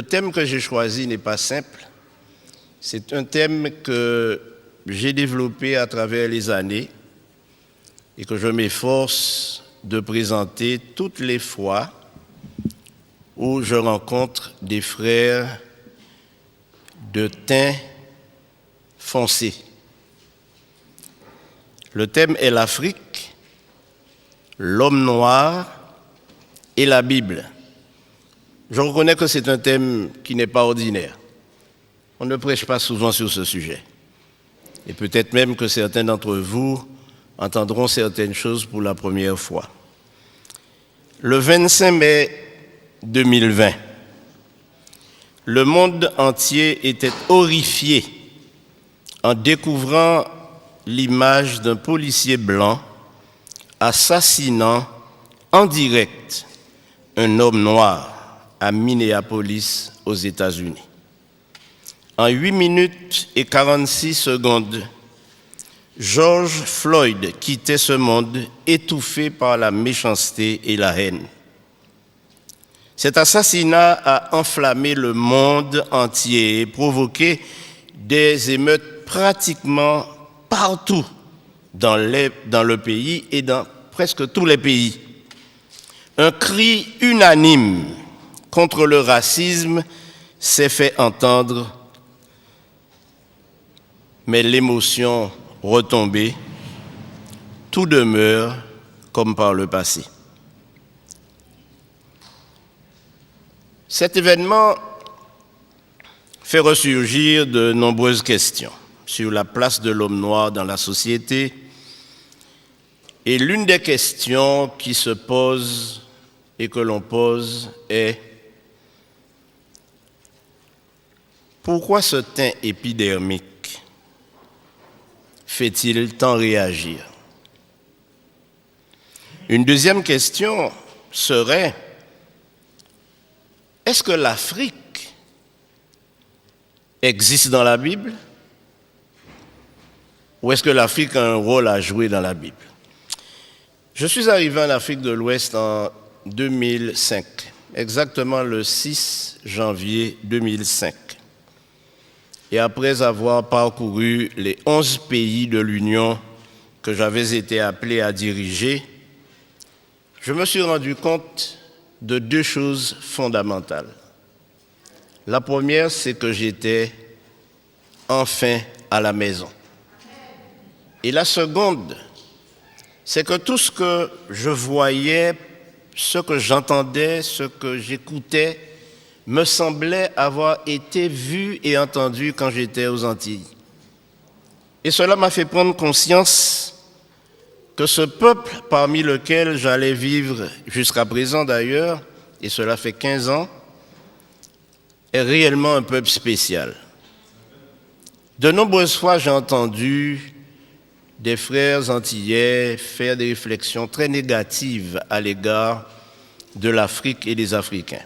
thème que j'ai choisi n'est pas simple. C'est un thème que j'ai développé à travers les années et que je m'efforce de présenter toutes les fois où je rencontre des frères de teint foncé. Le thème est l'Afrique, l'homme noir et la Bible. Je reconnais que c'est un thème qui n'est pas ordinaire. On ne prêche pas souvent sur ce sujet. Et peut-être même que certains d'entre vous entendront certaines choses pour la première fois. Le 25 mai 2020, le monde entier était horrifié en découvrant l'image d'un policier blanc assassinant en direct un homme noir à Minneapolis, aux États-Unis. En 8 minutes et 46 secondes, George Floyd quittait ce monde étouffé par la méchanceté et la haine. Cet assassinat a enflammé le monde entier et provoqué des émeutes pratiquement partout dans le pays et dans presque tous les pays. Un cri unanime contre le racisme s'est fait entendre, mais l'émotion retombée, tout demeure comme par le passé. Cet événement fait ressurgir de nombreuses questions sur la place de l'homme noir dans la société. Et l'une des questions qui se pose et que l'on pose est: pourquoi ce teint épidermique fait-il tant réagir? Une deuxième question serait: est-ce que l'Afrique existe dans la Bible? Ou est-ce que l'Afrique a un rôle à jouer dans la Bible? Je suis arrivé en Afrique de l'Ouest en 2005, exactement le 6 janvier 2005. Et après avoir parcouru les 11 pays de l'Union que j'avais été appelé à diriger, je me suis rendu compte de deux choses fondamentales. La première, c'est que j'étais enfin à la maison. Et la seconde, c'est que tout ce que je voyais, ce que j'entendais, ce que j'écoutais, me semblait avoir été vu et entendu quand j'étais aux Antilles. Et cela m'a fait prendre conscience que ce peuple parmi lequel j'allais vivre jusqu'à présent d'ailleurs, et cela fait 15 ans, est réellement un peuple spécial. De nombreuses fois, j'ai entendu des frères antillais faire des réflexions très négatives à l'égard de l'Afrique et des Africains.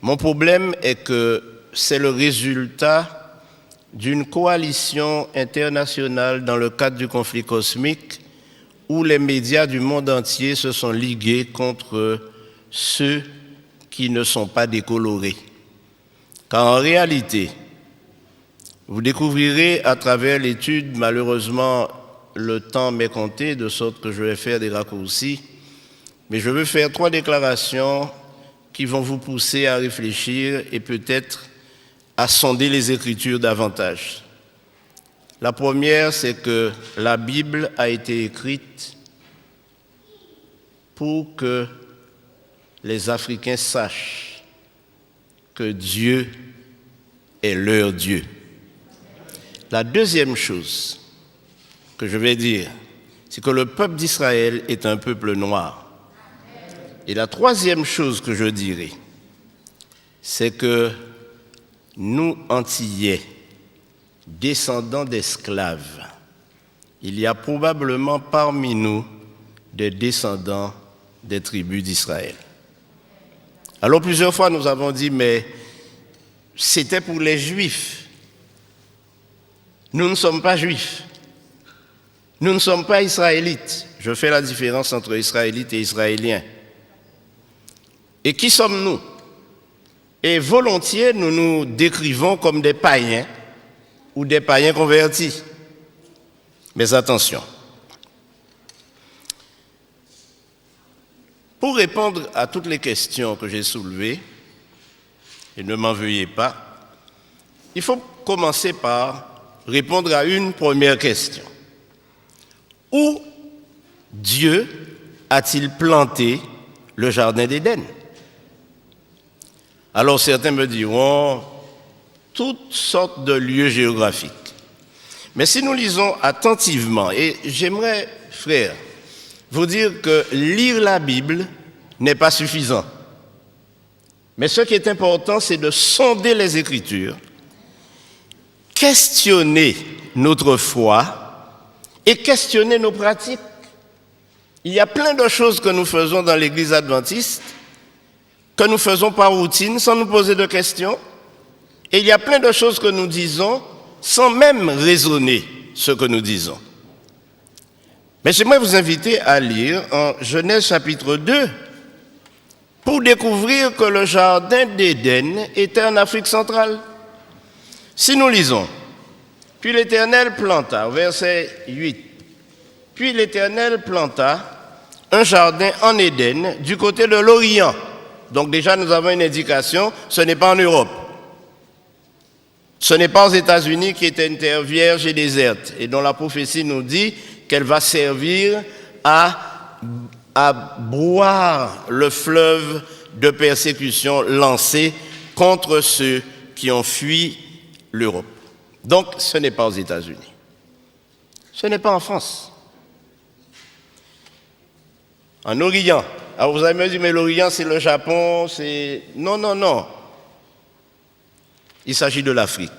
Mon problème est que c'est le résultat d'une coalition internationale dans le cadre du conflit cosmique où les médias du monde entier se sont ligués contre ceux qui ne sont pas décolorés. Car en réalité, vous découvrirez à travers l'étude, malheureusement, le temps m'est compté, de sorte que je vais faire des raccourcis, mais je veux faire 3 déclarations qui vont vous pousser à réfléchir et peut-être à sonder les Écritures davantage. La première, c'est que la Bible a été écrite pour que les Africains sachent que Dieu est leur Dieu. La deuxième chose que je vais dire, c'est que le peuple d'Israël est un peuple noir. Et la troisième chose que je dirai, c'est que nous, Antillais, descendants d'esclaves, il y a probablement parmi nous des descendants des tribus d'Israël. Alors plusieurs fois nous avons dit, mais c'était pour les Juifs. Nous ne sommes pas Juifs. Nous ne sommes pas Israélites. Je fais la différence entre Israélites et Israéliens. Et qui sommes-nous? Et volontiers, nous nous décrivons comme des païens ou des païens convertis. Mais attention, pour répondre à toutes les questions que j'ai soulevées, et ne m'en veuillez pas, il faut commencer par répondre à une première question. Où Dieu a-t-il planté le jardin d'Éden? Alors certains me diront toutes sortes de lieux géographiques. Mais si nous lisons attentivement, et j'aimerais, frères, vous dire que lire la Bible n'est pas suffisant. Mais ce qui est important, c'est de sonder les Écritures, questionner notre foi et questionner nos pratiques. Il y a plein de choses que nous faisons dans l'Église adventiste, que nous faisons par routine, sans nous poser de questions. Et il y a plein de choses que nous disons sans même raisonner ce que nous disons. Mais j'aimerais vous inviter à lire en Genèse chapitre 2 pour découvrir que le jardin d'Éden était en Afrique centrale. Si nous lisons, puis l'Éternel planta, au verset 8, puis l'Éternel planta un jardin en Éden du côté de l'Orient. Donc déjà nous avons une indication, ce n'est pas en Europe. Ce n'est pas aux États-Unis qui est une terre vierge et déserte et dont la prophétie nous dit qu'elle va servir à boire le fleuve de persécution lancé contre ceux qui ont fui l'Europe. Donc ce n'est pas aux États-Unis. Ce n'est pas en France. En Orient. Alors vous allez me dire, mais l'Orient c'est le Japon, c'est... Non. Il s'agit de l'Afrique.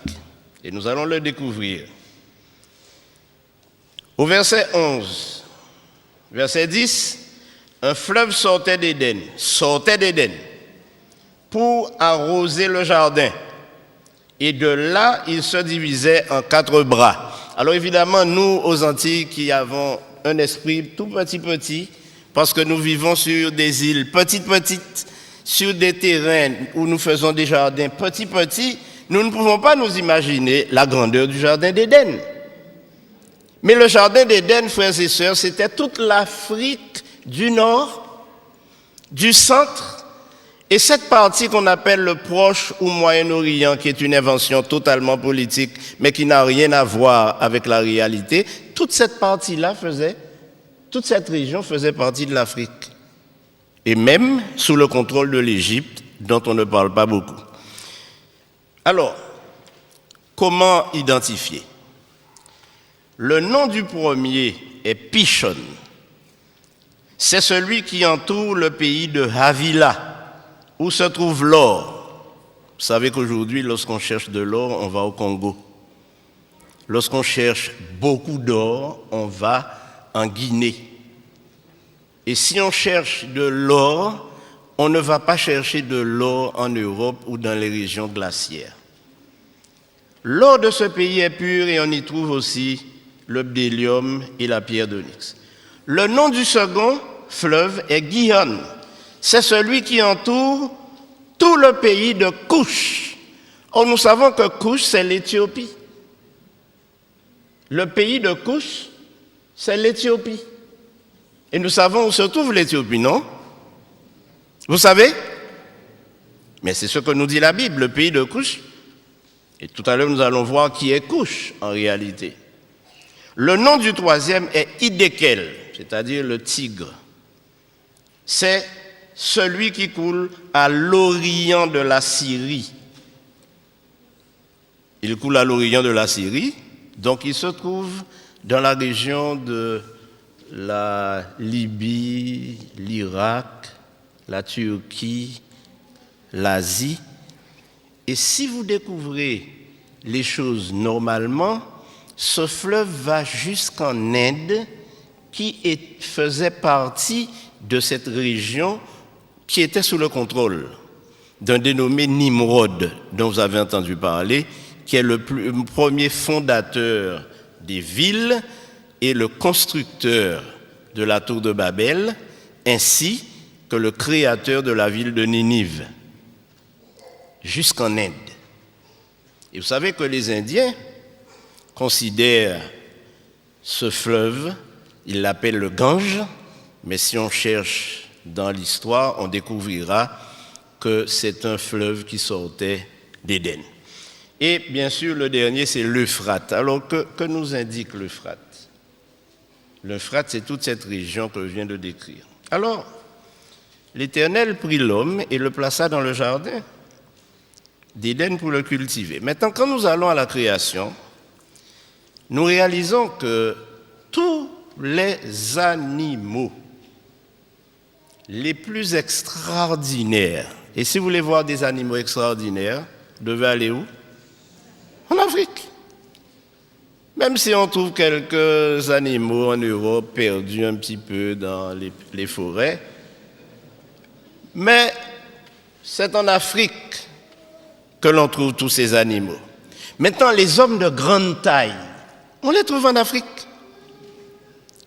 Et nous allons le découvrir. Au verset 11, verset 10, un fleuve sortait d'Éden, pour arroser le jardin. Et de là, il se divisait en 4 bras. Alors évidemment, nous, aux Antilles, qui avons un esprit tout petit, parce que nous vivons sur des îles petites, sur des terrains où nous faisons des jardins petits, nous ne pouvons pas nous imaginer la grandeur du jardin d'Éden. Mais le jardin d'Éden, frères et sœurs, c'était toute l'Afrique du Nord, du centre, et cette partie qu'on appelle le Proche ou Moyen-Orient, qui est une invention totalement politique, mais qui n'a rien à voir avec la réalité, toute cette partie-là toute cette région faisait partie de l'Afrique. Et même sous le contrôle de l'Égypte, dont on ne parle pas beaucoup. Alors, comment identifier? Le nom du premier est Pishon. C'est celui qui entoure le pays de Havila, où se trouve l'or. Vous savez qu'aujourd'hui, lorsqu'on cherche de l'or, on va au Congo. Lorsqu'on cherche beaucoup d'or, on va en Guinée. Et si on cherche de l'or, on ne va pas chercher de l'or en Europe ou dans les régions glaciaires. L'or de ce pays est pur et on y trouve aussi le bdellium et la pierre d'onyx. Le nom du second fleuve est Gihon. C'est celui qui entoure tout le pays de Couche. Or, nous savons que Couche, c'est l'Éthiopie. Le pays de Couche, c'est l'Éthiopie. Et nous savons où se trouve l'Éthiopie, non? Vous savez? Mais c'est ce que nous dit la Bible, le pays de Couche. Et tout à l'heure, nous allons voir qui est Couche en réalité. Le nom du troisième est Hiddekel, c'est-à-dire le tigre. C'est celui qui coule à l'orient de la Syrie. Il coule à l'orient de la Syrie, donc il se trouve dans la région de la Libye, l'Irak, la Turquie, l'Asie. Et si vous découvrez les choses normalement, ce fleuve va jusqu'en Inde, qui faisait partie de cette région qui était sous le contrôle d'un dénommé Nimrod, dont vous avez entendu parler, qui est le premier fondateur des villes et le constructeur de la tour de Babel, ainsi que le créateur de la ville de Ninive. jusqu'en Inde. Et vous savez que les Indiens considèrent ce fleuve, ils l'appellent le Gange, mais si on cherche dans l'histoire, on découvrira que c'est un fleuve qui sortait d'Éden. Et bien sûr, le dernier, c'est l'Euphrate. Alors, que nous indique l'Euphrate? L'Euphrate, c'est toute cette région que je viens de décrire. Alors, l'Éternel prit l'homme et le plaça dans le jardin d'Éden pour le cultiver. Maintenant, quand nous allons à la création, nous réalisons que tous les animaux les plus extraordinaires, et si vous voulez voir des animaux extraordinaires, vous devez aller où? En Afrique. Même si on trouve quelques animaux en Europe perdus un petit peu dans les forêts, mais c'est en Afrique que l'on trouve tous ces animaux. Maintenant, les hommes de grande taille, on les trouve en Afrique.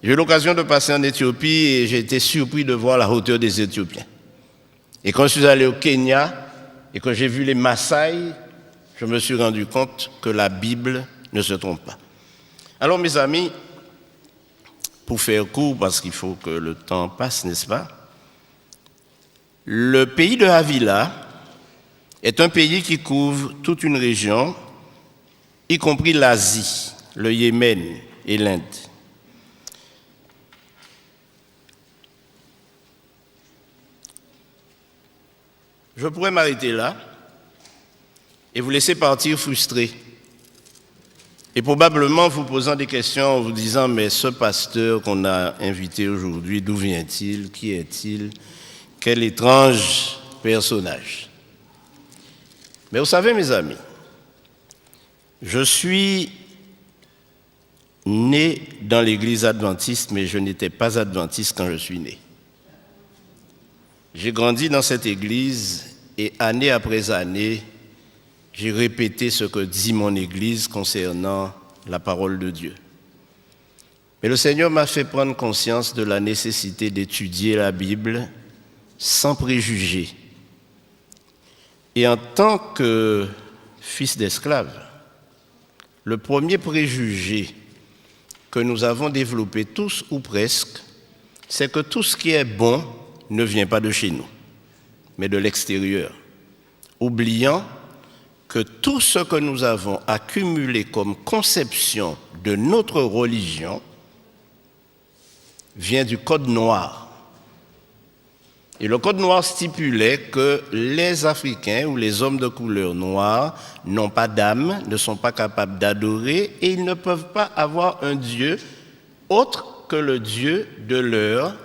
J'ai eu l'occasion de passer en Éthiopie et j'ai été surpris de voir la hauteur des Éthiopiens. Et quand je suis allé au Kenya et que j'ai vu les Maasai, je me suis rendu compte que la Bible ne se trompe pas. Alors mes amis, pour faire court, parce qu'il faut que le temps passe, n'est-ce pas? Le pays de Havila est un pays qui couvre toute une région, y compris l'Asie, le Yémen et l'Inde. Je pourrais m'arrêter là et vous laisser partir frustré. Et probablement vous posant des questions en vous disant, mais ce pasteur qu'on a invité aujourd'hui, d'où vient-il? Qui est-il? Quel étrange personnage. Mais vous savez, mes amis, je suis né dans l'église adventiste, mais je n'étais pas adventiste quand je suis né. J'ai grandi dans cette église et année après année, j'ai répété ce que dit mon église concernant la parole de Dieu. Mais le Seigneur m'a fait prendre conscience de la nécessité d'étudier la Bible sans préjugés. Et en tant que fils d'esclave, le premier préjugé que nous avons développé tous ou presque, c'est que tout ce qui est bon ne vient pas de chez nous, mais de l'extérieur, oubliant que tout ce que nous avons accumulé comme conception de notre religion vient du Code noir. Et le Code noir stipulait que les Africains ou les hommes de couleur noire n'ont pas d'âme, ne sont pas capables d'adorer et ils ne peuvent pas avoir un Dieu autre que le Dieu de leur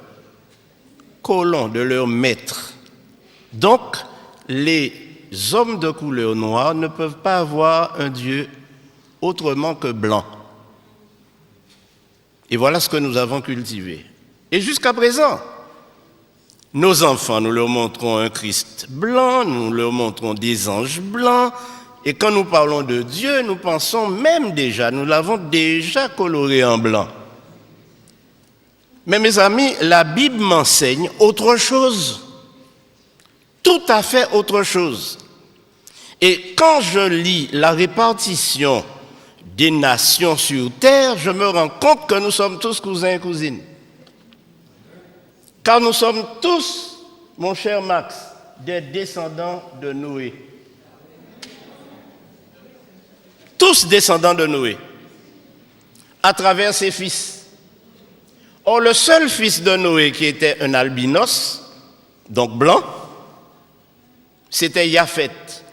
colon, de leur maître. Donc, les hommes de couleur noire ne peuvent pas avoir un Dieu autrement que blanc. Et voilà ce que nous avons cultivé. Et jusqu'à présent, nos enfants, nous leur montrons un Christ blanc, nous leur montrons des anges blancs, et quand nous parlons de Dieu, nous pensons même déjà, nous l'avons déjà coloré en blanc. Mais mes amis, la Bible m'enseigne autre chose. Tout à fait autre chose. Et quand je lis la répartition des nations sur terre, je me rends compte que nous sommes tous cousins et cousines. Car nous sommes tous, mon cher Max, des descendants de Noé. Tous descendants de Noé, à travers ses fils. Or, le seul fils de Noé qui était un albinos, donc blanc, c'était Japheth.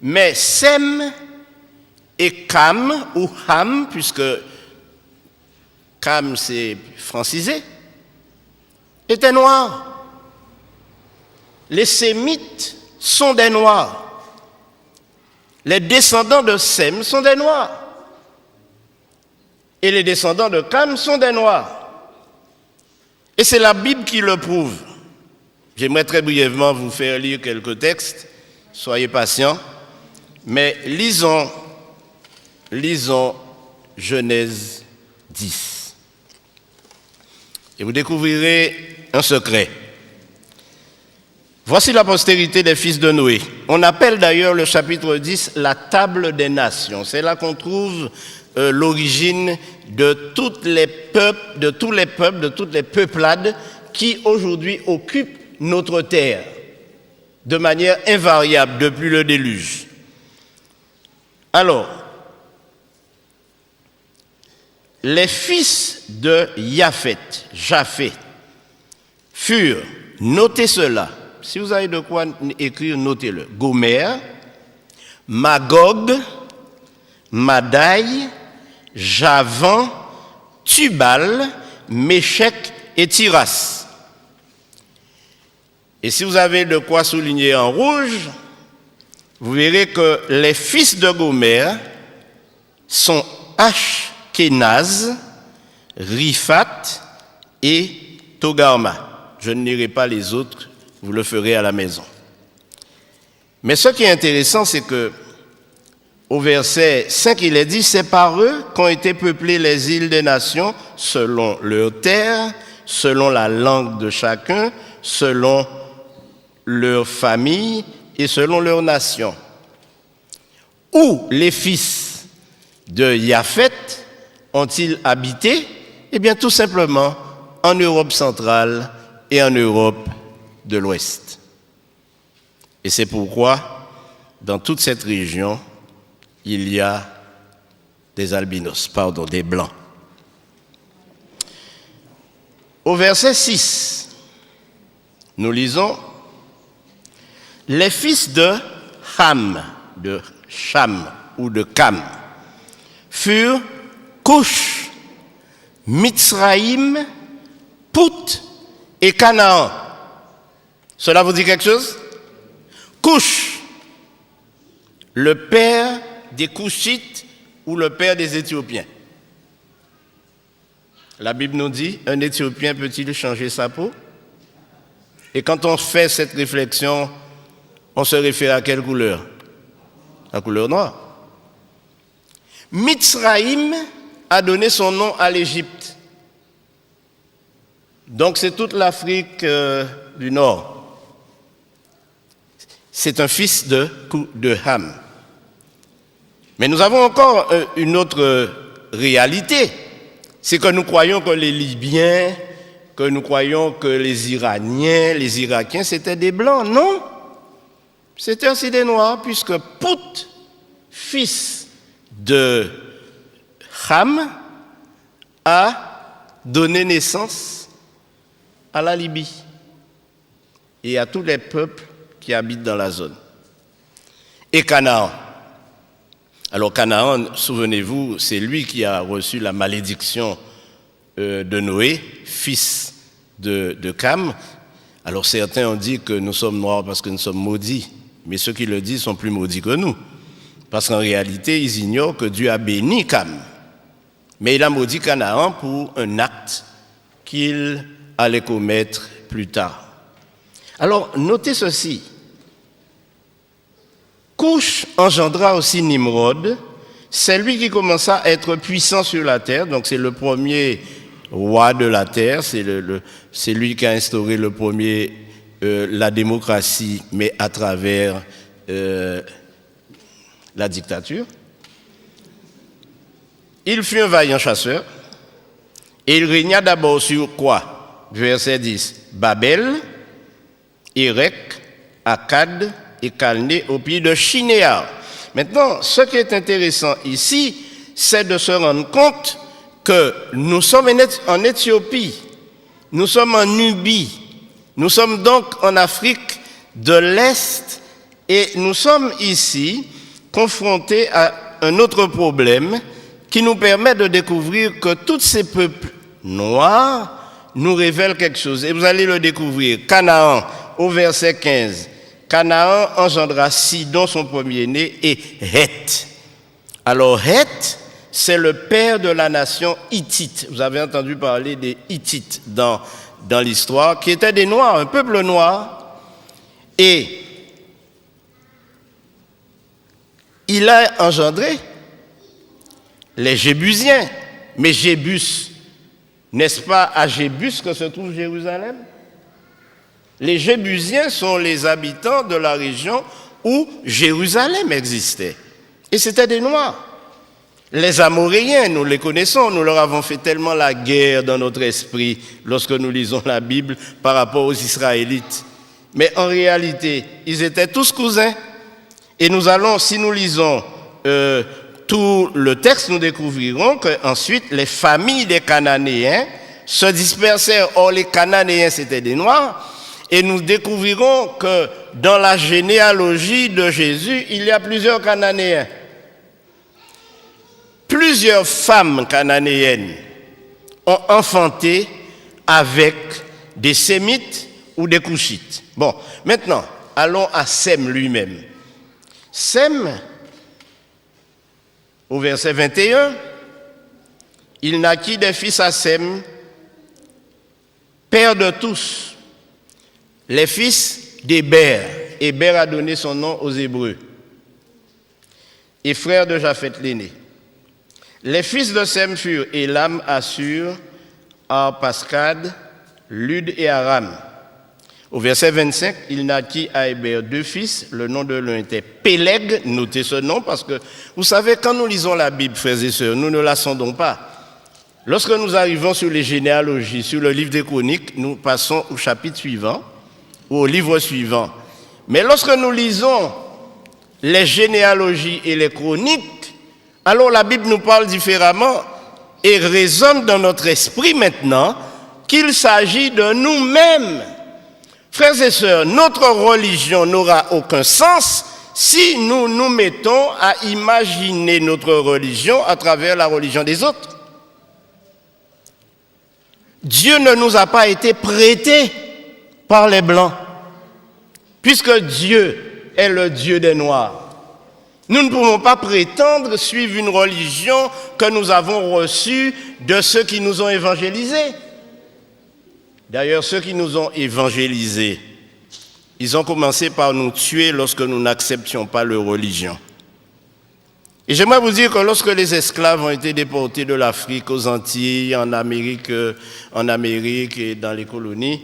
Mais Sem et Cam, ou Ham, puisque Cam c'est francisé, étaient noirs. Les Sémites sont des noirs. Les descendants de Sem sont des noirs. Et les descendants de Cam sont des noirs. Et c'est la Bible qui le prouve. J'aimerais très brièvement vous faire lire quelques textes. Soyez patients. Mais lisons Genèse 10. Et vous découvrirez un secret. Voici la postérité des fils de Noé. On appelle d'ailleurs le chapitre 10 la table des nations. C'est là qu'on trouve l'origine de tous les peuples, de toutes les peuplades qui aujourd'hui occupent notre terre de manière invariable depuis le déluge. Alors, les fils de Japheth, furent, notez cela, si vous avez de quoi écrire, notez-le, Gomer, Magog, Madai, Javan, Tubal, Méchec et Tiras. Et si vous avez de quoi souligner en rouge, vous verrez que les fils de Gomer sont Ashkenaz, Riphat et Togarma. Je ne lirai pas les autres, vous le ferez à la maison. Mais ce qui est intéressant, c'est que au verset 5, il est dit, c'est par eux qu'ont été peuplées les îles des nations, selon leur terre, selon la langue de chacun, selon leur famille et selon leur nation. Où les fils de Japheth ont-ils habité? Eh bien, tout simplement en Europe centrale et en Europe de l'Ouest. Et c'est pourquoi, dans toute cette région, il y a des blancs. Au verset 6, nous lisons « Les fils de Ham, de Cham ou de Cam, furent Cush, Mitzraïm, Pout et Canaan. » Cela vous dit quelque chose? Cush, le père des Cushites ou le père des Éthiopiens. La Bible nous dit, un Éthiopien peut-il changer sa peau? Et quand on fait cette réflexion, on se réfère à quelle couleur? La couleur noire. Mitzraïm a donné son nom à l'Égypte. Donc c'est toute l'Afrique du Nord. C'est un fils de Ham. Mais nous avons encore une autre réalité. C'est que nous croyons que les Libyens, que nous croyons que les Iraniens, les Irakiens, c'était des Blancs. Non, c'était aussi des Noirs, puisque Pout, fils de Ham, a donné naissance à la Libye et à tous les peuples qui habitent dans la zone. Et Canaan. Alors Canaan, souvenez-vous, c'est lui qui a reçu la malédiction de Noé, fils de Cam. Alors certains ont dit que nous sommes noirs parce que nous sommes maudits, mais ceux qui le disent sont plus maudits que nous. Parce qu'en réalité, ils ignorent que Dieu a béni Cam. Mais il a maudit Canaan pour un acte qu'il allait commettre plus tard. Alors, notez ceci. Cush engendra aussi Nimrod, c'est lui qui commença à être puissant sur la terre, donc c'est le premier roi de la terre, c'est lui qui a instauré le premier la démocratie, mais à travers la dictature. Il fut un vaillant chasseur, et il régna d'abord sur quoi? Verset 10, Babel, Érec, Akkad et Calné au pays de Shinéar. Maintenant, ce qui est intéressant ici, c'est de se rendre compte que nous sommes en Éthiopie, nous sommes en Nubie, nous sommes donc en Afrique de l'Est et nous sommes ici confrontés à un autre problème qui nous permet de découvrir que tous ces peuples noirs nous révèlent quelque chose. Et vous allez le découvrir. Canaan, au verset 15. Canaan engendra Sidon, son premier-né, et Heth. Alors Heth, c'est le père de la nation hittite. Vous avez entendu parler des Hittites dans l'histoire, qui étaient des Noirs, un peuple noir. Et il a engendré les Jébusiens. Mais Jébus, n'est-ce pas à Jébus que se trouve Jérusalem? Les Jébusiens sont les habitants de la région où Jérusalem existait. Et c'était des Noirs. Les Amoréens, nous les connaissons, nous leur avons fait tellement la guerre dans notre esprit lorsque nous lisons la Bible par rapport aux Israélites. Mais en réalité, ils étaient tous cousins. Et nous allons, si nous lisons tout le texte, nous découvrirons qu'ensuite les familles des Cananéens se dispersèrent. Or, les Cananéens, c'était des Noirs. Et nous découvrirons que dans la généalogie de Jésus, il y a plusieurs Cananéens. Plusieurs femmes cananéennes ont enfanté avec des Sémites ou des Couchites. Bon, maintenant, allons à Sem lui-même. Sem, au verset 21, il naquit des fils à Sem, père de tous, les fils d'Héber. Héber a donné son nom aux Hébreux, et frère de Japheth l'aîné. Les fils de Sem furent Élam, Assur, Arpascad, Lud et Aram. Au verset 25, il naquit à Héber 2 fils. Le nom de l'un était Péleg. Notez ce nom parce que, vous savez, quand nous lisons la Bible, frères et sœurs, nous ne la sondons pas. Lorsque nous arrivons sur les généalogies, sur le livre des Chroniques, nous passons au chapitre suivant ou au livre suivant. Mais lorsque nous lisons les généalogies et les chroniques, alors la Bible nous parle différemment et résonne dans notre esprit maintenant qu'il s'agit de nous-mêmes. Frères et sœurs, notre religion n'aura aucun sens si nous nous mettons à imaginer notre religion à travers la religion des autres. Dieu ne nous a pas été prêté par les Blancs, puisque Dieu est le Dieu des Noirs. Nous ne pouvons pas prétendre suivre une religion que nous avons reçue de ceux qui nous ont évangélisés. D'ailleurs, ceux qui nous ont évangélisés, ils ont commencé par nous tuer lorsque nous n'acceptions pas leur religion. Et j'aimerais vous dire que lorsque les esclaves ont été déportés de l'Afrique aux Antilles, en Amérique et dans les colonies,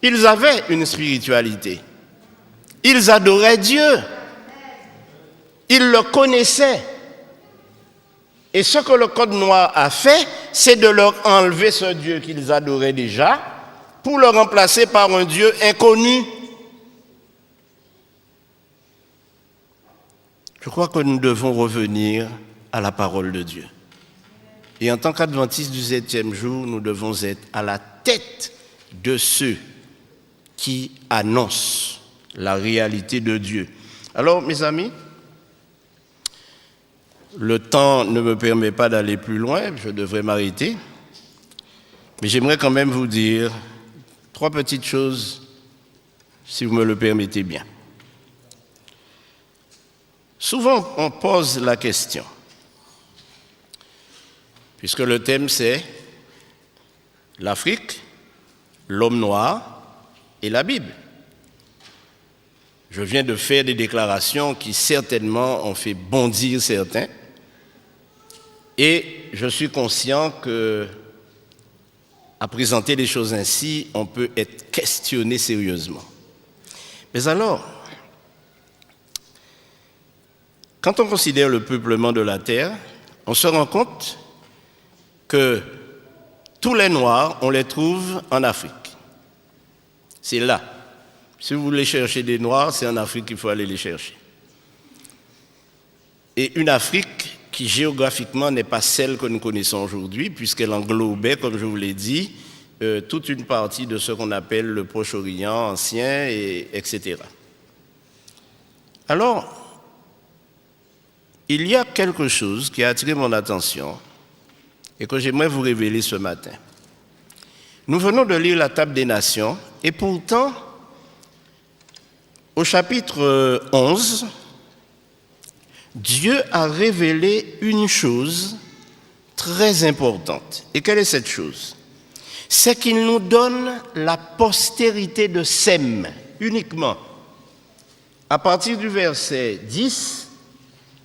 ils avaient une spiritualité. Ils adoraient Dieu. Ils le connaissaient. Et ce que le Code noir a fait, c'est de leur enlever ce Dieu qu'ils adoraient déjà pour le remplacer par un Dieu inconnu. Je crois que nous devons revenir à la parole de Dieu. Et en tant qu'adventistes du 7e jour, nous devons être à la tête de ceux qui annoncent la réalité de Dieu. Alors, mes amis, le temps ne me permet pas d'aller plus loin, je devrais m'arrêter. Mais j'aimerais quand même vous dire 3 petites choses, si vous me le permettez bien. Souvent, on pose la question, puisque le thème c'est l'Afrique, l'homme noir et la Bible. Je viens de faire des déclarations qui certainement ont fait bondir certains. Et je suis conscient que, à présenter des choses ainsi, on peut être questionné sérieusement. Mais alors, quand on considère le peuplement de la terre, on se rend compte que tous les Noirs, on les trouve en Afrique. C'est là. Si vous voulez chercher des Noirs, c'est en Afrique qu'il faut aller les chercher. Et une Afrique qui géographiquement n'est pas celle que nous connaissons aujourd'hui, puisqu'elle englobait, comme je vous l'ai dit, toute une partie de ce qu'on appelle le Proche-Orient ancien, etc. Alors, il y a quelque chose qui a attiré mon attention et que j'aimerais vous révéler ce matin. Nous venons de lire la Table des Nations et pourtant, au chapitre 11, Dieu a révélé une chose très importante. Et quelle est cette chose? C'est qu'il nous donne la postérité de Sem, uniquement. À partir du verset 10,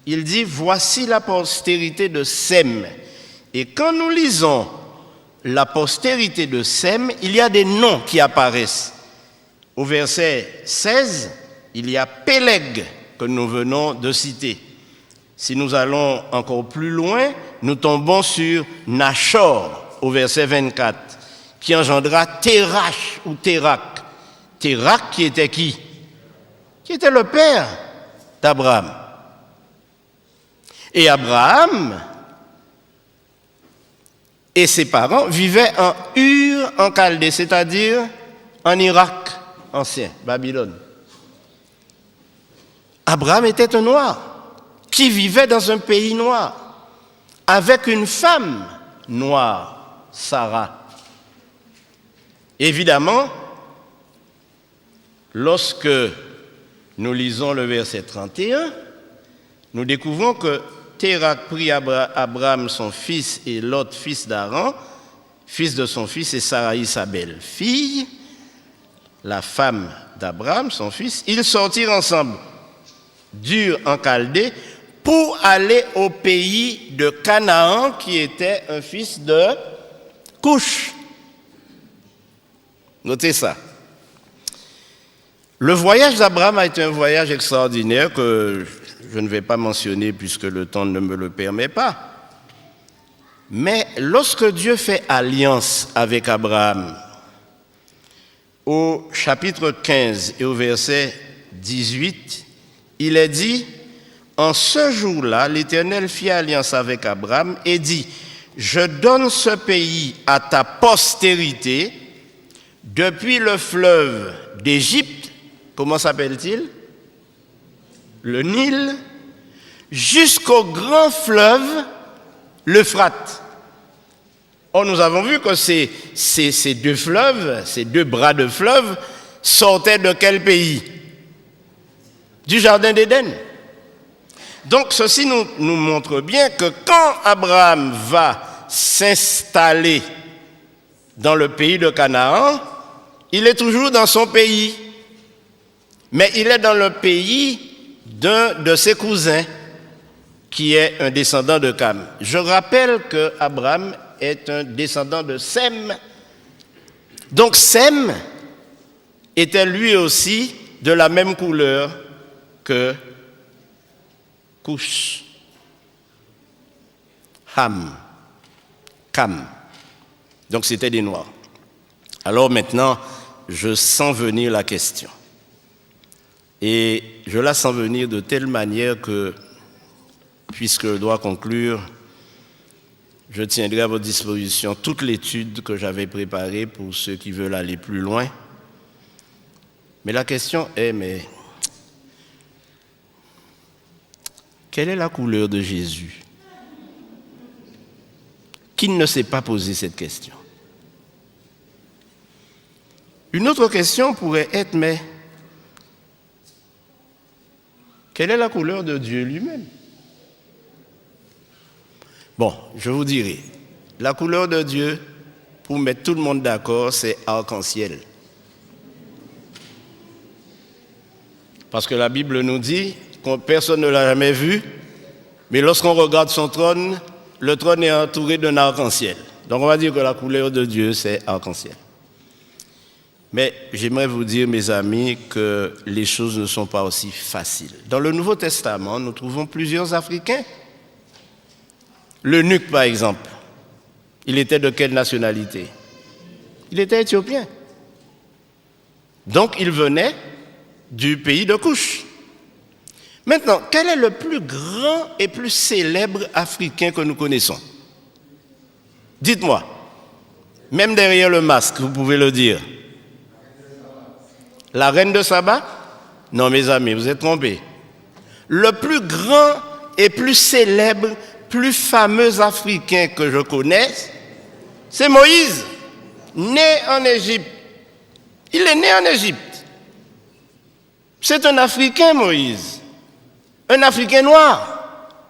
il dit « Voici la postérité de Sem ». Et quand nous lisons la postérité de Sem, il y a des noms qui apparaissent. au verset 16, il y a Péleg que nous venons de citer. Si nous allons encore plus loin, nous tombons sur Nachor au verset 24, qui engendra Térach ou Térak. Térak qui était qui? Qui était le père d'Abraham. Et Abraham et ses parents vivaient en Ur en Chaldée, c'est-à-dire en Irak ancien, Babylone. Abraham était un noir qui vivait dans un pays noir avec une femme noire, Sarah. Évidemment, lorsque nous lisons le verset 31, nous découvrons que Térak prit Abraham son fils et Lot fils d'Aaron, fils de son fils, et Saraï sa belle-fille, la femme d'Abraham, son fils. Ils sortirent ensemble d'Ur en Chaldée pour aller au pays de Canaan, qui était un fils de Couche. Notez ça. Le voyage d'Abraham a été un voyage extraordinaire que je ne vais pas mentionner puisque le temps ne me le permet pas. Mais lorsque Dieu fait alliance avec Abraham, au chapitre 15 et au verset 18, il est dit, « En ce jour-là, l'Éternel fit alliance avec Abraham et dit, « Je donne ce pays à ta postérité depuis le fleuve d'Égypte. » Comment s'appelle-t-il? Le Nil, jusqu'au grand fleuve, l'Euphrate. Or, nous avons vu que ces deux fleuves, ces deux bras de fleuve, sortaient de quel pays? Du Jardin d'Éden. Donc, ceci nous montre bien que quand Abraham va s'installer dans le pays de Canaan, il est toujours dans son pays. Mais il est dans le pays d'un de ses cousins, qui est un descendant de Cam. Je rappelle que Abraham est un descendant de Sem. Donc Sem était lui aussi de la même couleur que Couche, Ham, Cam. Donc c'était des Noirs. Alors maintenant, je sens venir la question. Et je la sens venir de telle manière que, puisque je dois conclure, je tiendrai à votre disposition toute l'étude que j'avais préparée pour ceux qui veulent aller plus loin. Mais la question est, mais quelle est la couleur de Jésus? Qui ne s'est pas posé cette question? Une autre question pourrait être, mais quelle est la couleur de Dieu lui-même? Bon, je vous dirai, la couleur de Dieu, pour mettre tout le monde d'accord, c'est arc-en-ciel. Parce que la Bible nous dit que personne ne l'a jamais vu, mais lorsqu'on regarde son trône, le trône est entouré d'un arc-en-ciel. Donc on va dire que la couleur de Dieu, c'est arc-en-ciel. Mais j'aimerais vous dire, mes amis, que les choses ne sont pas aussi faciles. Dans le Nouveau Testament, nous trouvons plusieurs Africains. L'eunuque, par exemple, il était de quelle nationalité? Il était éthiopien. Donc, il venait du pays de Couche. Maintenant, quel est le plus grand et plus célèbre Africain que nous connaissons? Dites-moi. Même derrière le masque, vous pouvez le dire. La reine de Saba? Non, mes amis, vous êtes trompés. Le plus grand et plus célèbre, plus fameux Africain que je connaisse, c'est Moïse, né en Égypte. Il est né en Égypte. C'est un Africain, Moïse. Un Africain noir.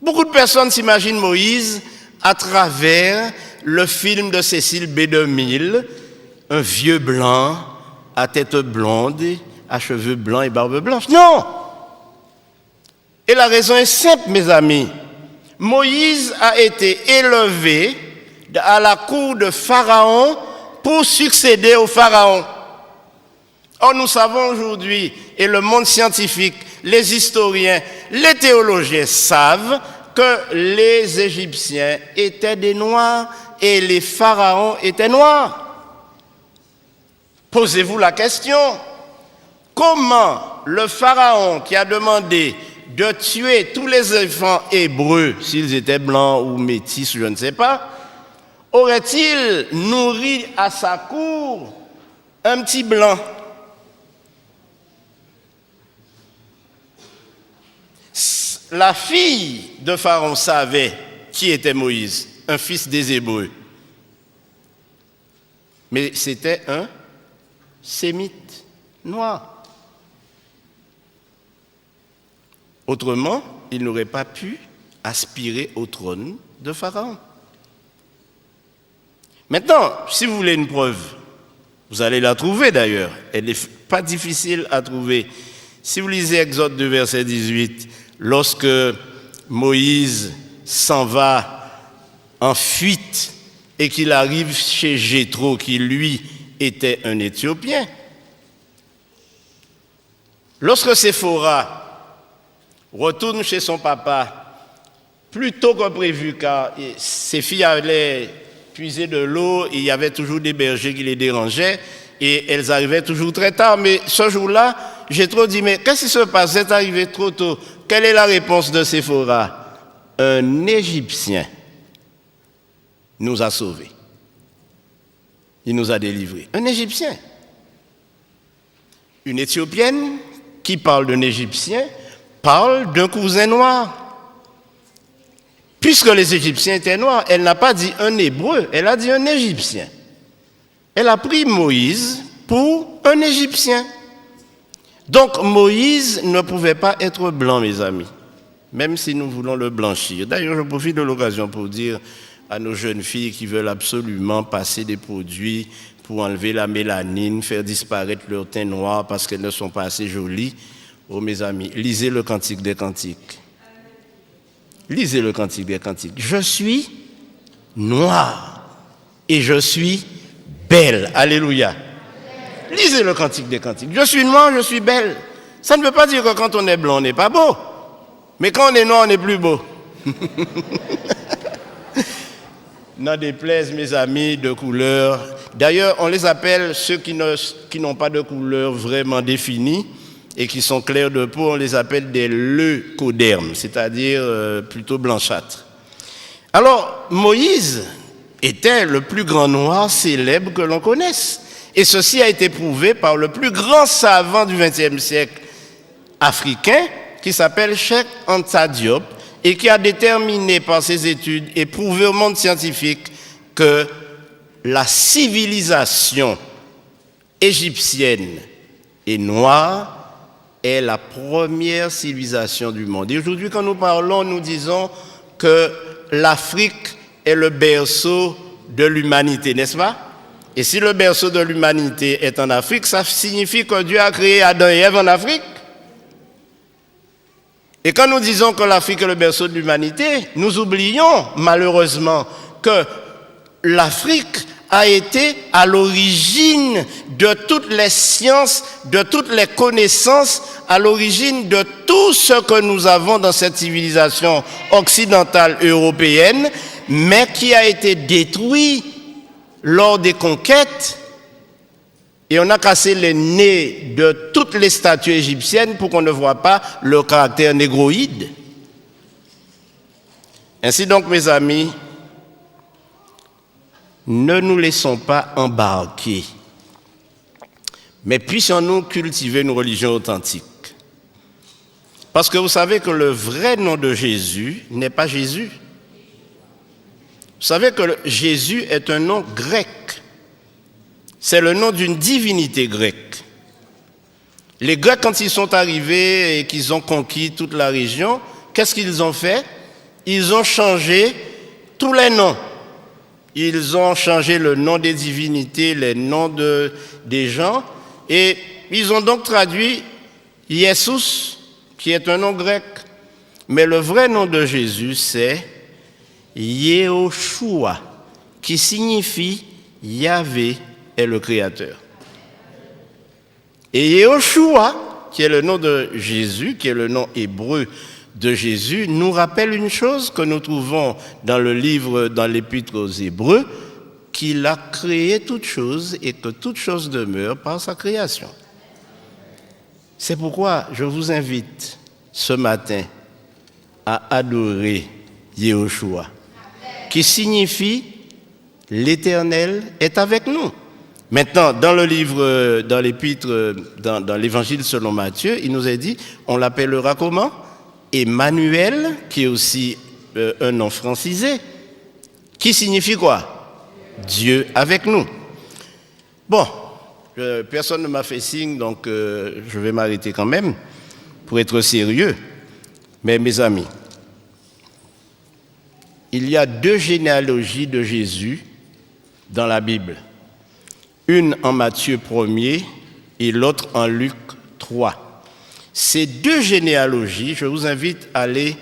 Beaucoup de personnes s'imaginent Moïse à travers le film de Cécile B. DeMille, un vieux blanc, à tête blonde, à cheveux blancs et barbe blanche. Non! Et la raison est simple, mes amis. Moïse a été élevé à la cour de Pharaon pour succéder au Pharaon. Or, nous savons aujourd'hui, et le monde scientifique, les historiens, les théologiens savent que les Égyptiens étaient des Noirs et les pharaons étaient noirs. Posez-vous la question, comment le pharaon qui a demandé de tuer tous les enfants hébreux, s'ils étaient blancs ou métis, je ne sais pas, aurait-il nourri à sa cour un petit blanc? La fille de Pharaon savait qui était Moïse, un fils des Hébreux. Mais c'était un sémite noir. Autrement, il n'aurait pas pu aspirer au trône de Pharaon. Maintenant, si vous voulez une preuve, vous allez la trouver d'ailleurs. Elle n'est pas difficile à trouver. Si vous lisez Exode 2, verset 18, lorsque Moïse s'en va en fuite et qu'il arrive chez Jéthro, qui lui était un Éthiopien, lorsque Séphora retourne chez son papa, plus tôt que prévu, car ses filles allaient puiser de l'eau, et il y avait toujours des bergers qui les dérangeaient, et elles arrivaient toujours très tard. Mais ce jour-là, Jéthro dit, mais qu'est-ce qui se passe? Vous êtes arrivé trop tôt. Quelle est la réponse de Séphora? Un Égyptien nous a sauvés. Il nous a délivrés. Un Égyptien. Une Éthiopienne qui parle d'un Égyptien parle d'un cousin noir. Puisque les Égyptiens étaient noirs, elle n'a pas dit un Hébreu, elle a dit un Égyptien. Elle a pris Moïse pour un Égyptien. Donc Moïse ne pouvait pas être blanc, mes amis, même si nous voulons le blanchir. D'ailleurs, je profite de l'occasion pour dire à nos jeunes filles qui veulent absolument passer des produits pour enlever la mélanine, faire disparaître leur teint noir parce qu'elles ne sont pas assez jolies. Oh mes amis, lisez le Cantique des Cantiques. Lisez le Cantique des Cantiques. Je suis noir et je suis belle. Alléluia. Lisez le Cantique des Cantiques. Je suis noir, je suis belle. Ça ne veut pas dire que quand on est blanc, on n'est pas beau. Mais quand on est noir, on est plus beau. N'en déplaise, mes amis, de couleur. D'ailleurs, on les appelle ceux qui n'ont pas de couleur vraiment définie et qui sont clairs de peau, on les appelle des leucodermes, c'est-à-dire plutôt blanchâtres. Alors, Moïse était le plus grand noir célèbre que l'on connaisse. Et ceci a été prouvé par le plus grand savant du XXe siècle africain, qui s'appelle Cheikh Anta Diop, et qui a déterminé par ses études et prouvé au monde scientifique que la civilisation égyptienne et noire est la première civilisation du monde. Et aujourd'hui, quand nous parlons, nous disons que l'Afrique est le berceau de l'humanité, n'est-ce pas? Et si le berceau de l'humanité est en Afrique, ça signifie que Dieu a créé Adam et Ève en Afrique. Et quand nous disons que l'Afrique est le berceau de l'humanité, nous oublions malheureusement que l'Afrique a été à l'origine de toutes les sciences, de toutes les connaissances, à l'origine de tout ce que nous avons dans cette civilisation occidentale européenne, mais qui a été détruit lors des conquêtes. Et on a cassé les nez de toutes les statues égyptiennes pour qu'on ne voit pas leur caractère négroïde. Ainsi donc, mes amis, ne nous laissons pas embarquer, mais puissions-nous cultiver une religion authentique. Parce que vous savez que le vrai nom de Jésus n'est pas Jésus. Vous savez que Jésus est un nom grec. C'est le nom d'une divinité grecque. Les Grecs, quand ils sont arrivés et qu'ils ont conquis toute la région, qu'est-ce qu'ils ont fait? Ils ont changé tous les noms. Ils ont changé le nom des divinités, les noms des gens, et ils ont donc traduit Jesus, qui est un nom grec. Mais le vrai nom de Jésus, c'est Yehoshua, qui signifie Yahvé est le Créateur. Et Yehoshua, qui est le nom de Jésus, qui est le nom hébreu de Jésus, nous rappelle une chose que nous trouvons dans le livre, dans l'Épître aux Hébreux, qu'il a créé toutes choses et que toutes choses demeurent par sa création. C'est pourquoi je vous invite ce matin à adorer Yehoshua, qui signifie l'Éternel est avec nous. Maintenant, dans le livre, dans l'Épître, dans l'Évangile selon Matthieu, il nous est dit, on l'appellera comment? Emmanuel, qui est aussi un nom francisé, qui signifie quoi? Dieu avec nous. Bon, personne ne m'a fait signe, donc je vais m'arrêter quand même pour être sérieux. Mais mes amis, il y a 2 généalogies de Jésus dans la Bible. Une en Matthieu 1er et l'autre en Luc 3. Ces 2 généalogies, je vous invite à les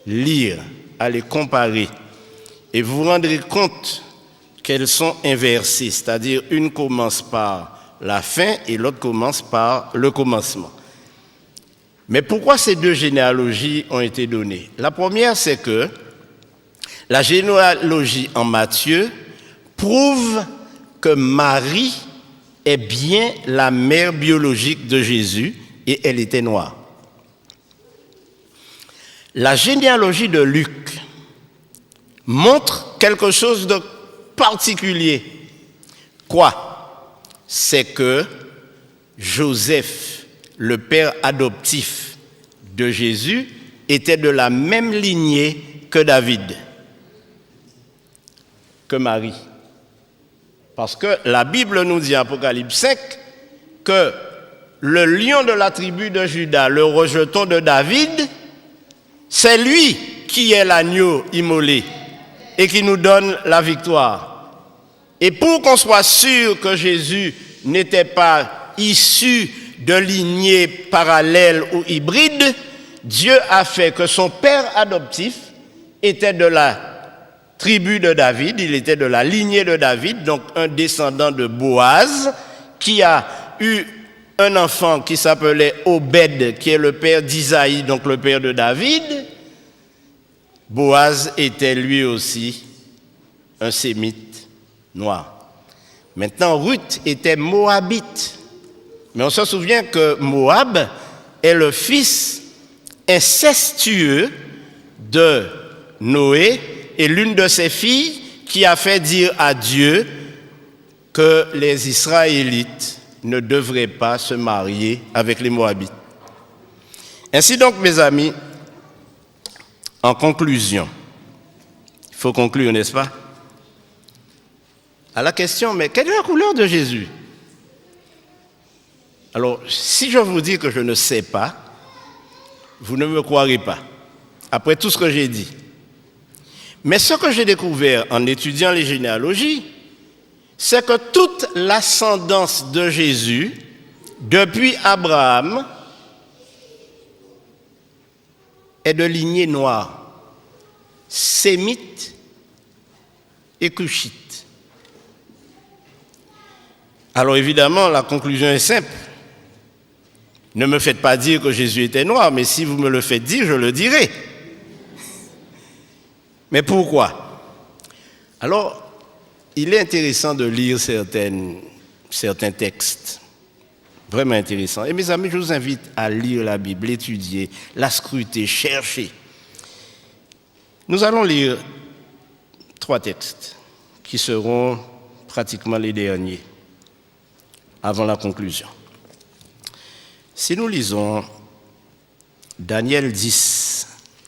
lire, à les comparer. Et vous vous rendrez compte qu'elles sont inversées, c'est-à-dire une commence par la fin et l'autre commence par le commencement. Mais pourquoi ces 2 généalogies ont été données? La première, c'est que la généalogie en Matthieu prouve que Marie est bien la mère biologique de Jésus et elle était noire. La généalogie de Luc montre quelque chose de particulier. Quoi? C'est que Joseph, le père adoptif de Jésus, était de la même lignée que David, que Marie. Parce que la Bible nous dit, Apocalypse 5, que le lion de la tribu de Juda, le rejeton de David, c'est lui qui est l'agneau immolé et qui nous donne la victoire. Et pour qu'on soit sûr que Jésus n'était pas issu de lignées parallèles ou hybrides, Dieu a fait que son père adoptif était de la tribu de David, il était de la lignée de David, donc un descendant de Boaz, qui a eu un enfant qui s'appelait Obed, qui est le père d'Isaïe, donc le père de David. Boaz était lui aussi un sémite noir. Maintenant, Ruth était moabite. Mais on se souvient que Moab est le fils incestueux de Noé et l'une de ses filles qui a fait dire à Dieu que les Israélites ne devraient pas se marier avec les Moabites. Ainsi donc, mes amis, en conclusion, il faut conclure, n'est-ce pas? À la question, mais quelle est la couleur de Jésus? Alors, si je vous dis que je ne sais pas, vous ne me croirez pas, après tout ce que j'ai dit. Mais ce que j'ai découvert en étudiant les généalogies, c'est que toute l'ascendance de Jésus, depuis Abraham, est de lignée noire, sémite et cushite. Alors évidemment, la conclusion est simple. Ne me faites pas dire que Jésus était noir, mais si vous me le faites dire, je le dirai. Mais pourquoi? Alors, il est intéressant de lire certains textes, vraiment intéressants. Et mes amis, je vous invite à lire la Bible, l'étudier, la scruter, chercher. Nous allons lire 3 textes qui seront pratiquement les derniers, avant la conclusion. Si nous lisons Daniel 10,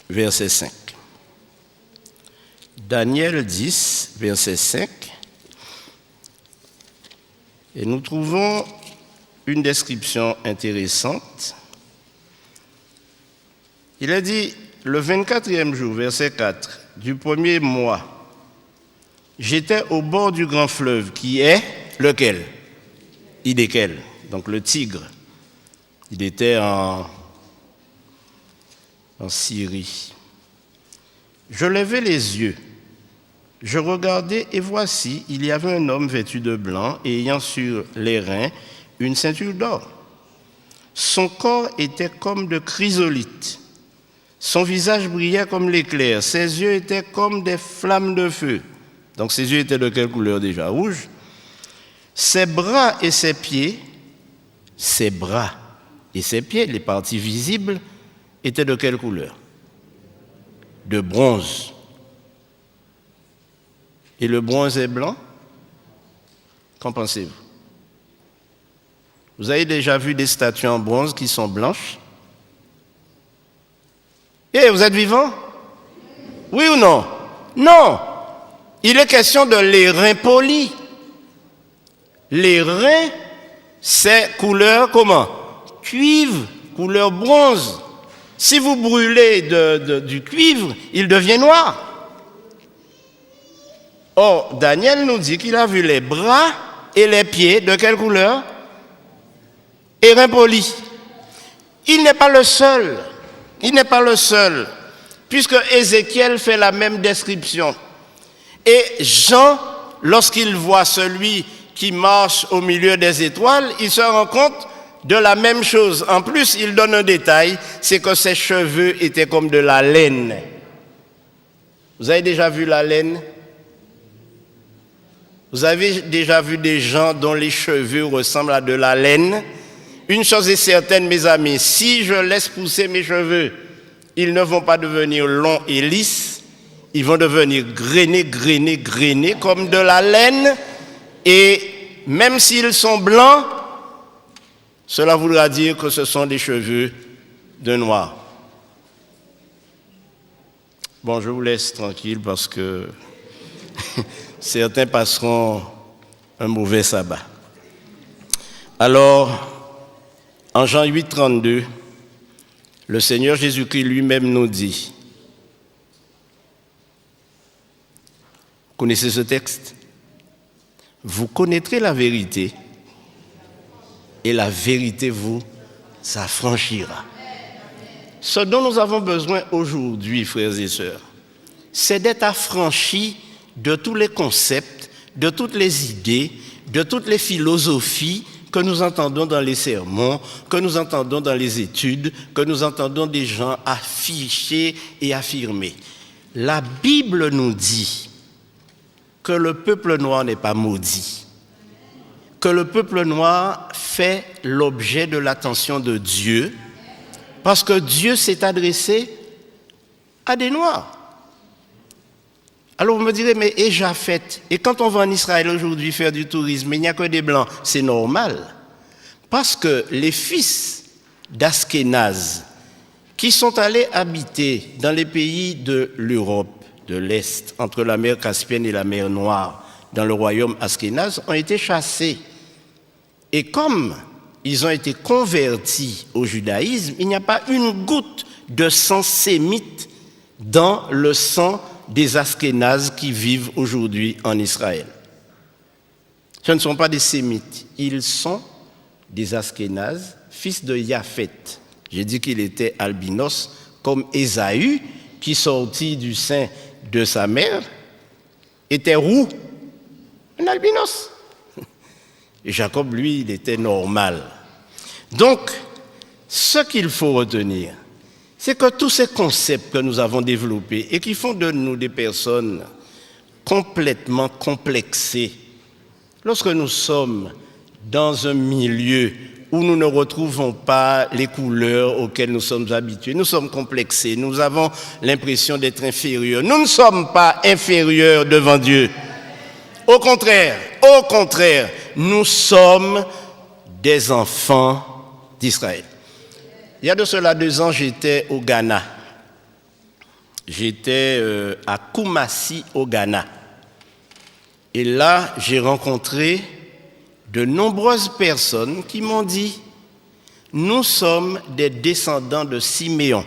verset 5. Daniel 10, verset 5. Et nous trouvons une description intéressante. Il est dit, le 24e jour, verset 4, du 1er mois, j'étais au bord du grand fleuve qui est lequel? Hidékel, donc le Tigre. Il était en Syrie. Je levai les yeux, je regardai et voici, il y avait un homme vêtu de blanc et ayant sur les reins une ceinture d'or. Son corps était comme de chrysolite. Son visage brillait comme l'éclair. Ses yeux étaient comme des flammes de feu. Donc ses yeux étaient de quelle couleur déjà? Rouge. Ses bras et ses pieds, ses bras et ses pieds, les parties visibles, étaient de quelle couleur? De bronze. Et le bronze est blanc? Qu'en pensez-vous? Vous avez déjà vu des statues en bronze qui sont blanches? Eh, vous êtes vivant? Oui ou non? Non! Il est question de l'airain poli. L'airain, c'est couleur comment? Cuivre, couleur bronze. Si vous brûlez du cuivre, il devient noir. Or, Daniel nous dit qu'il a vu les bras et les pieds de quelle couleur? Airain poli. Il n'est pas le seul. Il n'est pas le seul. Puisque Ézéchiel fait la même description. Et Jean, lorsqu'il voit celui qui marche au milieu des étoiles, il se rend compte de la même chose. En plus, il donne un détail, c'est que ses cheveux étaient comme de la laine. Vous avez déjà vu la laine? Vous avez déjà vu des gens dont les cheveux ressemblent à de la laine? Une chose est certaine, mes amis, si je laisse pousser mes cheveux, ils ne vont pas devenir longs et lisses, ils vont devenir grainés comme de la laine, et même s'ils sont blancs, cela voudra dire que ce sont des cheveux de noir. Bon, je vous laisse tranquille parce que certains passeront un mauvais sabbat. Alors, en Jean 8, 32, le Seigneur Jésus-Christ lui-même nous dit, vous connaissez ce texte? Vous connaîtrez la vérité et la vérité vous affranchira. Ce dont nous avons besoin aujourd'hui, frères et sœurs, c'est d'être affranchis de tous les concepts, de toutes les idées, de toutes les philosophies que nous entendons dans les sermons, que nous entendons dans les études, que nous entendons des gens afficher et affirmer. La Bible nous dit que le peuple noir n'est pas maudit, que le peuple noir fait l'objet de l'attention de Dieu, parce que Dieu s'est adressé à des Noirs. Alors vous me direz, mais et Japhet, et quand on va en Israël aujourd'hui faire du tourisme, il n'y a que des Blancs, c'est normal. Parce que les fils d'Askénaz, qui sont allés habiter dans les pays de l'Europe, de l'Est, entre la mer Caspienne et la mer Noire, dans le royaume Askénaz, ont été chassés. Et comme ils ont été convertis au judaïsme, il n'y a pas une goutte de sang sémite dans le sang des Askénazes qui vivent aujourd'hui en Israël. Ce ne sont pas des sémites, ils sont des Askénazes, fils de Japhet. J'ai dit qu'il était albinos, comme Ésaü, qui sortit du sein de sa mère, était roux, un albinos. Et Jacob, lui, il était normal. Donc, ce qu'il faut retenir, c'est que tous ces concepts que nous avons développés et qui font de nous des personnes complètement complexées, lorsque nous sommes dans un milieu où nous ne retrouvons pas les couleurs auxquelles nous sommes habitués, nous sommes complexés, nous avons l'impression d'être inférieurs. Nous ne sommes pas inférieurs devant Dieu. Au contraire, nous sommes des enfants d'Israël. Il y a de cela 2 ans, j'étais au Ghana. J'étais à Kumasi, au Ghana. Et là, j'ai rencontré de nombreuses personnes qui m'ont dit « Nous sommes des descendants de Siméon ».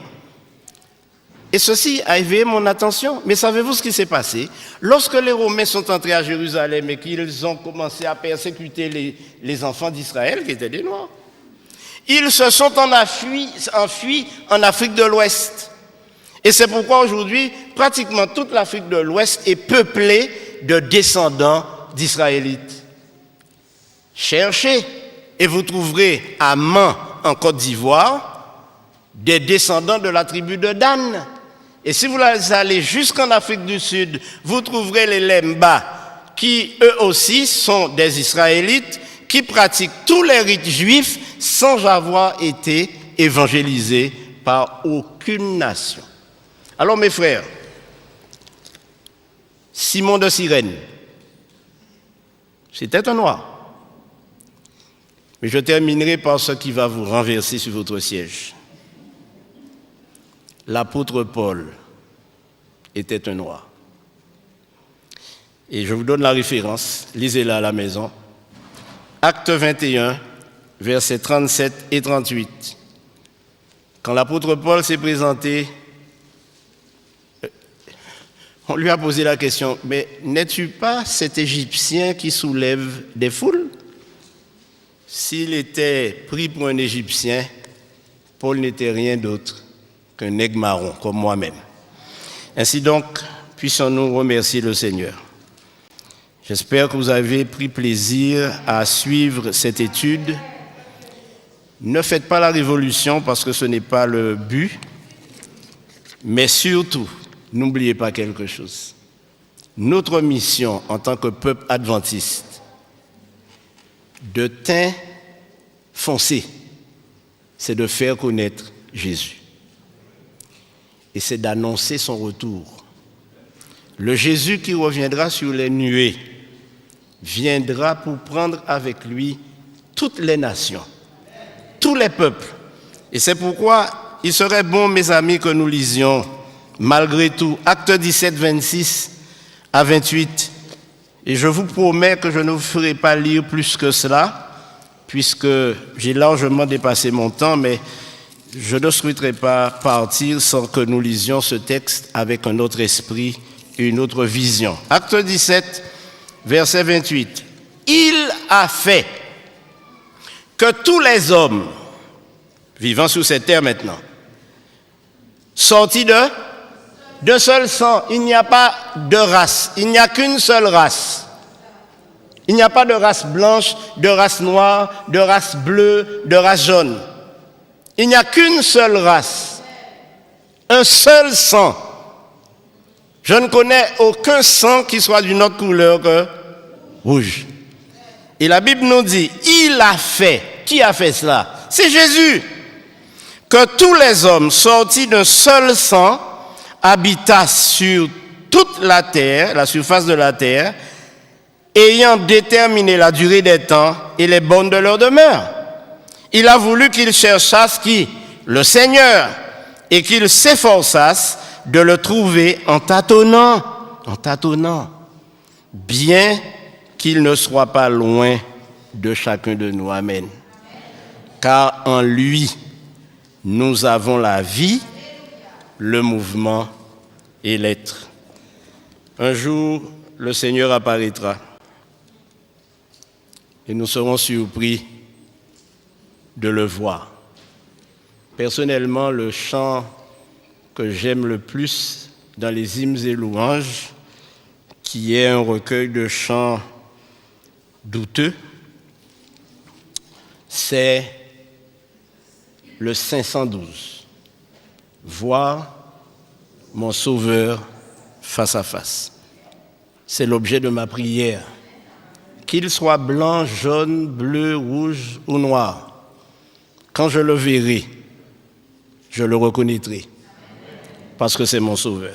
Et ceci a éveillé mon attention. Mais savez-vous ce qui s'est passé? Lorsque les Romains sont entrés à Jérusalem et qu'ils ont commencé à persécuter les enfants d'Israël, qui étaient des Noirs, ils se sont enfuis en Afrique de l'Ouest. Et c'est pourquoi aujourd'hui, pratiquement toute l'Afrique de l'Ouest est peuplée de descendants d'Israélites. Cherchez et vous trouverez à Mans, en Côte d'Ivoire, des descendants de la tribu de Dan. Et si vous allez jusqu'en Afrique du Sud, vous trouverez les Lemba, qui eux aussi sont des Israélites, qui pratiquent tous les rites juifs sans avoir été évangélisés par aucune nation. Alors mes frères, Simon de Cyrène, c'était un noir. Mais je terminerai par ce qui va vous renverser sur votre siège. L'apôtre Paul était un noir. Et je vous donne la référence, lisez-la à la maison. Acte 21, versets 37 et 38. Quand l'apôtre Paul s'est présenté, on lui a posé la question, mais n'es-tu pas cet Égyptien qui soulève des foules? S'il était pris pour un Égyptien, Paul n'était rien d'autre qu'un nègre marron, comme moi-même. Ainsi donc, puissions-nous remercier le Seigneur. J'espère que vous avez pris plaisir à suivre cette étude. Ne faites pas la révolution parce que ce n'est pas le but, mais surtout, n'oubliez pas quelque chose. Notre mission en tant que peuple adventiste, de teint foncé, c'est de faire connaître Jésus. Et c'est d'annoncer son retour. Le Jésus qui reviendra sur les nuées viendra pour prendre avec lui toutes les nations, tous les peuples. Et c'est pourquoi il serait bon, mes amis, que nous lisions, malgré tout, Acte 17, 26 à 28. Et je vous promets que je ne vous ferai pas lire plus que cela, puisque j'ai largement dépassé mon temps, mais je ne souhaiterais pas partir sans que nous lisions ce texte avec un autre esprit et une autre vision. Acte 17, verset 28. Il a fait que tous les hommes, vivant sur cette terre maintenant, sortis d'un seul sang, il n'y a pas de race, il n'y a qu'une seule race. Il n'y a pas de race blanche, de race noire, de race bleue, de race jaune. Il n'y a qu'une seule race, un seul sang. Je ne connais aucun sang qui soit d'une autre couleur que rouge. Et la Bible nous dit, il a fait. Qui a fait cela? C'est Jésus. Que tous les hommes sortis d'un seul sang habitassent sur toute la terre, la surface de la terre, ayant déterminé la durée des temps et les bornes de leur demeure. Il a voulu qu'ils cherchassent qui? Le Seigneur, et qu'ils s'efforçassent de le trouver en tâtonnant, bien qu'il ne soit pas loin de chacun de nous. Amen. Car en lui, nous avons la vie, le mouvement et l'être. Un jour, le Seigneur apparaîtra et nous serons surpris de le voir. Personnellement, le chant que j'aime le plus dans les hymnes et louanges, qui est un recueil de chants douteux, c'est le 512. Voir mon Sauveur face à face. C'est l'objet de ma prière. Qu'il soit blanc, jaune, bleu, rouge ou noir, quand je le verrai, je le reconnaîtrai, parce que c'est mon Sauveur.